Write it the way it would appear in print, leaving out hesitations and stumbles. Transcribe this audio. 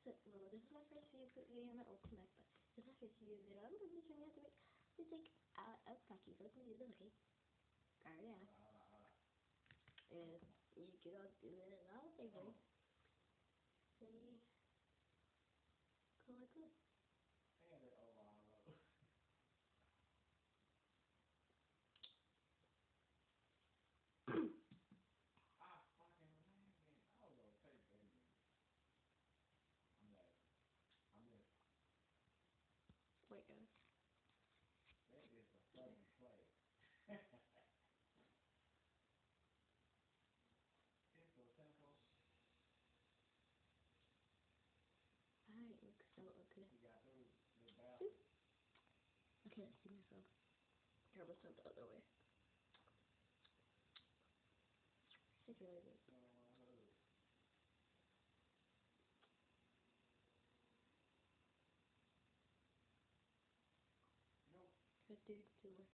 So, well, this is my first video on my old Connect, but this is my first video I'm going to be showing you how to make music out of Paki. So let's do this, okay? Alright, yeah. And you can all do it in all fingers. So you go like this. Wait, guys. That is a fucking play. It's so simple. Alright, looks so okay. You got those the balance. Okay, let's see myself. Turn myself the other way. It's really good. Nope. Let's do 2 more.